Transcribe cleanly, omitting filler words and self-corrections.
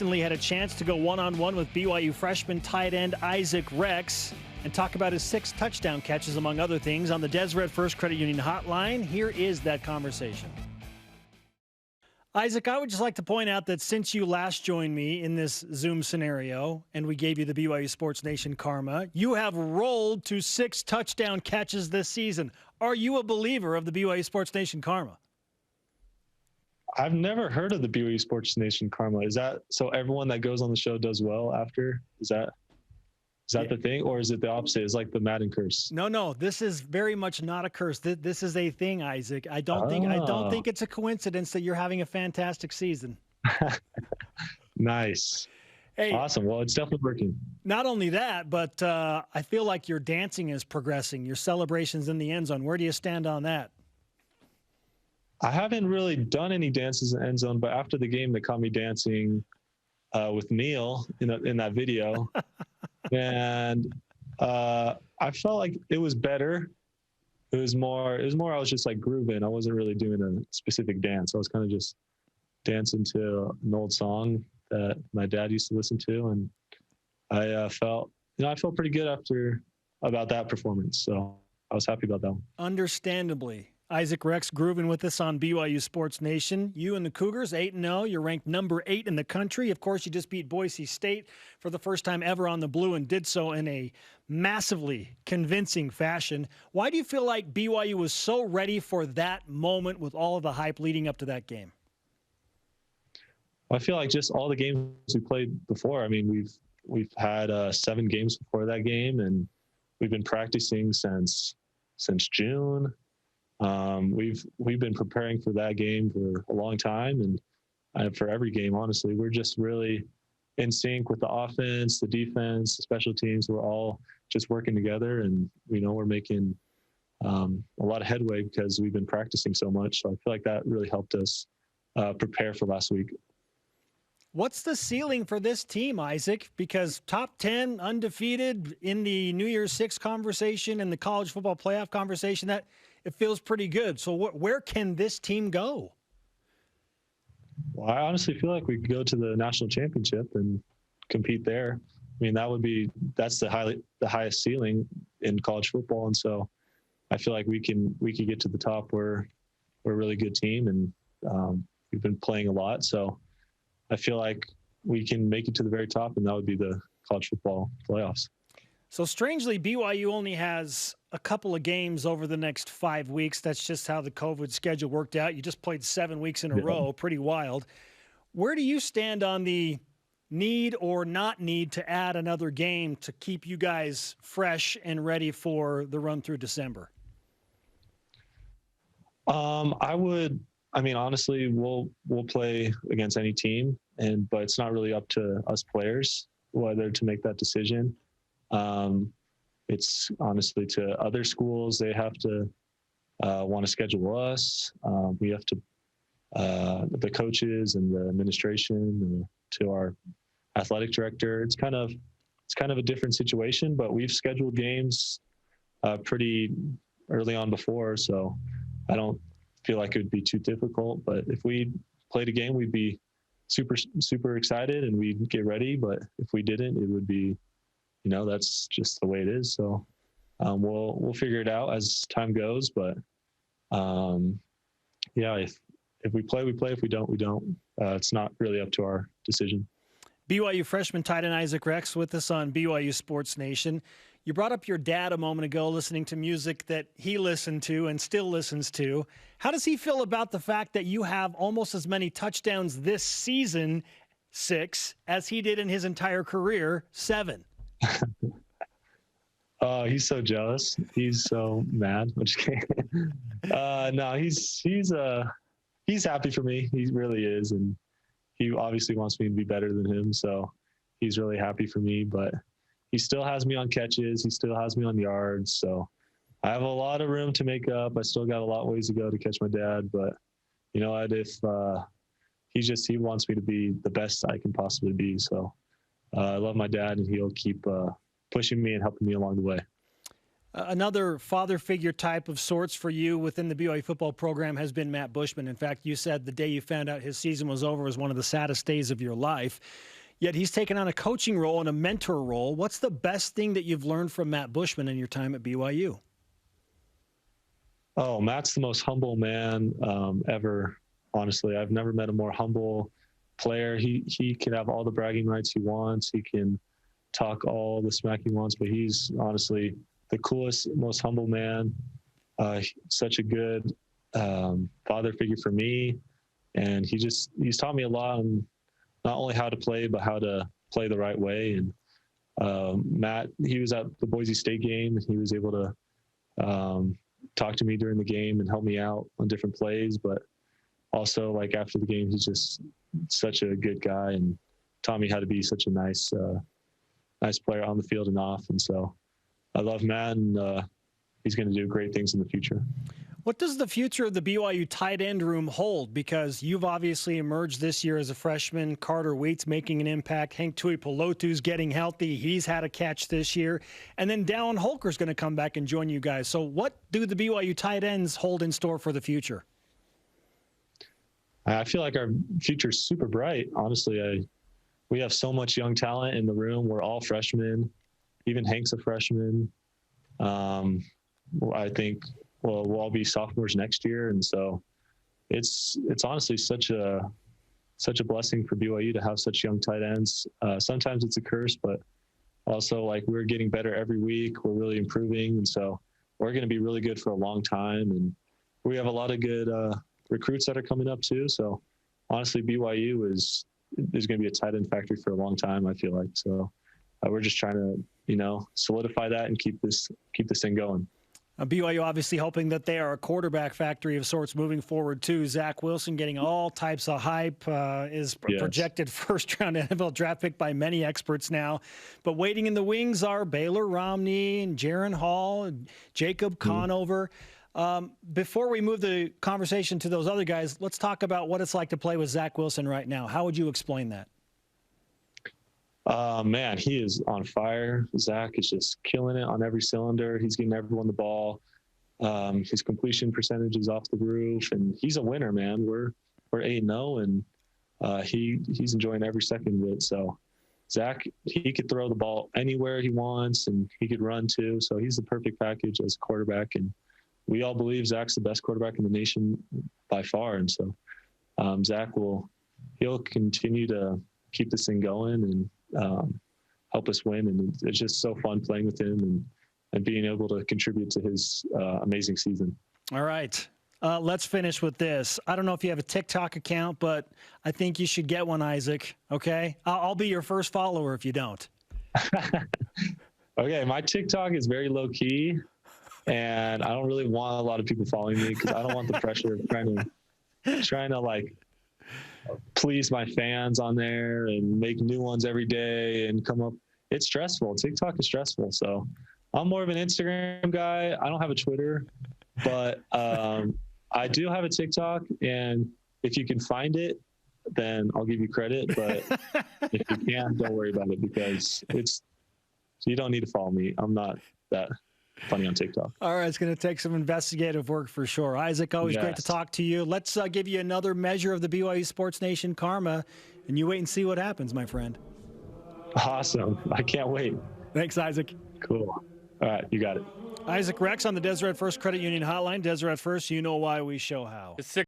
recently had a chance to go one-on-one with BYU freshman tight end Isaac Rex and talk about his 6 touchdown catches, among other things, on the Deseret First Credit Union hotline. Here is that conversation. Isaac, I would just like to point out that since you last joined me in this Zoom scenario and we gave you the BYU Sports Nation karma, you have rolled to 6 touchdown catches this season. Are you a believer of the BYU Sports Nation karma? I've never heard of the BYU Sports Nation karma. Is that so everyone that goes on the show does well after? Is that the thing, or is it the opposite? It's like the Madden curse. No. This is very much not a curse. This is a thing, Isaac. I don't think it's a coincidence that you're having a fantastic season. Nice. Hey, awesome. Well, it's definitely working. Not only that, but I feel like your dancing is progressing. Your celebrations in the end zone. Where do you stand on that? I haven't really done any dances in the end zone, but after the game, they caught me dancing with Neil in that video. And I felt like it was better. It was more I was just like grooving. I wasn't really doing a specific dance. I was kind of just dancing to an old song that my dad used to listen to. And I felt pretty good about that performance. So I was happy about that one. Understandably. Isaac Rex grooving with us on BYU Sports Nation. You and the Cougars, 8-0. You're ranked number 8 in the country. Of course, you just beat Boise State for the first time ever on the Blue and did so in a massively convincing fashion. Why do you feel like BYU was so ready for that moment with all of the hype leading up to that game? I feel like just all the games we played before. I mean, we've had 7 games before that game, and we've been practicing since June. We've been preparing for that game for a long time, and for every game, honestly, we're just really in sync with the offense, the defense, the special teams. We're all just working together, and we're making a lot of headway because we've been practicing so much. So I feel like that really helped us prepare for last week. What's the ceiling for this team, Isaac? Because top 10, undefeated in the New Year's Six conversation and the college football playoff conversation, that it feels pretty good. So where can this team go? Well, I honestly feel like we could go to the national championship and compete there. I mean, that's the highest ceiling in college football. And so I feel like we could get to the top. We're a really good team, and we've been playing a lot. So I feel like we can make it to the very top, and that would be the college football playoffs. So strangely, BYU only has a couple of games over the next 5 weeks. That's just how the COVID schedule worked out. You just played 7 weeks in a row. Pretty wild. Where do you stand on the need or not need to add another game to keep you guys fresh and ready for the run through December? Honestly, we'll play against any team, but it's not really up to us players whether to make that decision. It's honestly to other schools. They have to want to schedule us. We have to, the coaches and the administration, and to our athletic director. It's kind of a different situation, but we've scheduled games pretty early on before, so I don't feel like it would be too difficult. But if we played a game, we'd be super, super excited and we'd get ready. But if we didn't, it would be, that's just the way it is. So we'll figure it out as time goes. But if we play, we play. If we don't, we don't. It's not really up to our decision. BYU freshman tight end Isaac Rex with us on BYU Sports Nation. You brought up your dad a moment ago, listening to music that he listened to and still listens to. How does he feel about the fact that you have almost as many touchdowns this season, 6, as he did in his entire career, 7? He's so jealous. He's so mad. I'm just kidding. No, he's happy for me. He really is, and he obviously wants me to be better than him. So he's really happy for me, but he still has me on catches. He still has me on yards. So I have a lot of room to make up. I still got a lot of ways to go to catch my dad. But you know what? If he wants me to be the best I can possibly be. So I love my dad, and he'll keep pushing me and helping me along the way. Another father figure type of sorts for you within the BYU football program has been Matt Bushman. In fact, you said the day you found out his season was over was one of the saddest days of your life. Yet he's taken on a coaching role and a mentor role. What's the best thing that you've learned from Matt Bushman in your time at BYU? Oh, Matt's the most humble man ever. Honestly, I've never met a more humble player. He can have all the bragging rights he wants. He can talk all the smack he wants, but he's honestly the coolest, most humble man. Such a good father figure for me. And he's taught me a lot on not only how to play, but how to play the right way. And Matt, he was at the Boise State game, and he was able to talk to me during the game and help me out on different plays. But also, like, after the game, he's just such a good guy and taught me how to be such a nice player on the field and off. And so I love Matt, and he's going to do great things in the future. What does the future of the BYU tight end room hold? Because you've obviously emerged this year as a freshman. Carter Waite's making an impact. Hank Tuipulotu's getting healthy. He's had a catch this year. And then Dallin Holker's going to come back and join you guys. So what do the BYU tight ends hold in store for the future? I feel like our future's super bright. Honestly, we have so much young talent in the room. We're all freshmen. Even Hank's a freshman. I think we'll all be sophomores next year, and so it's honestly such a blessing for BYU to have such young tight ends. Sometimes it's a curse, but also, like, we're getting better every week. We're really improving, and so we're going to be really good for a long time. And we have a lot of good recruits that are coming up too. So honestly, BYU is going to be a tight end factory for a long time, I feel like. So we're just trying to, solidify that and keep this thing going. BYU obviously hoping that they are a quarterback factory of sorts moving forward too. Zach Wilson getting all types of hype, is projected first-round NFL draft pick by many experts now. But waiting in the wings are Baylor Romney and Jaron Hall and Jacob Conover. Before we move the conversation to those other guys, let's talk about what it's like to play with Zach Wilson right now. How would you explain that? Man, he is on fire. Zach is just killing it on every cylinder. He's getting everyone the ball. His completion percentage is off the roof, and he's a winner, man. We're 8-0, and he's enjoying every second of it. So Zach, he could throw the ball anywhere he wants, and he could run too. So he's the perfect package as a quarterback, and we all believe Zach's the best quarterback in the nation by far. And so he'll continue to keep this thing going and help us win. And it's just so fun playing with him and being able to contribute to his amazing season. All right. Let's finish with this. I don't know if you have a TikTok account, but I think you should get one, Isaac. Okay? I'll be your first follower if you don't. Okay. My TikTok is very low key, and I don't really want a lot of people following me because I don't want the pressure of trying to like please my fans on there and make new ones every day and come up. It's stressful. TikTok is stressful. So I'm more of an Instagram guy. I don't have a Twitter, but I do have a TikTok, and if you can find it, then I'll give you credit. But if you can't, don't worry about it, because you don't need to follow me. I'm not that funny on TikTok. All right, it's going to take some investigative work for sure. Isaac, always great to talk to you. Let's give you another measure of the BYU Sports Nation karma, and you wait and see what happens, my friend. Awesome. I can't wait. Thanks, Isaac. Cool. All right, you got it. Isaac Rex on the Deseret First Credit Union Hotline. Deseret First, you know why, we show how.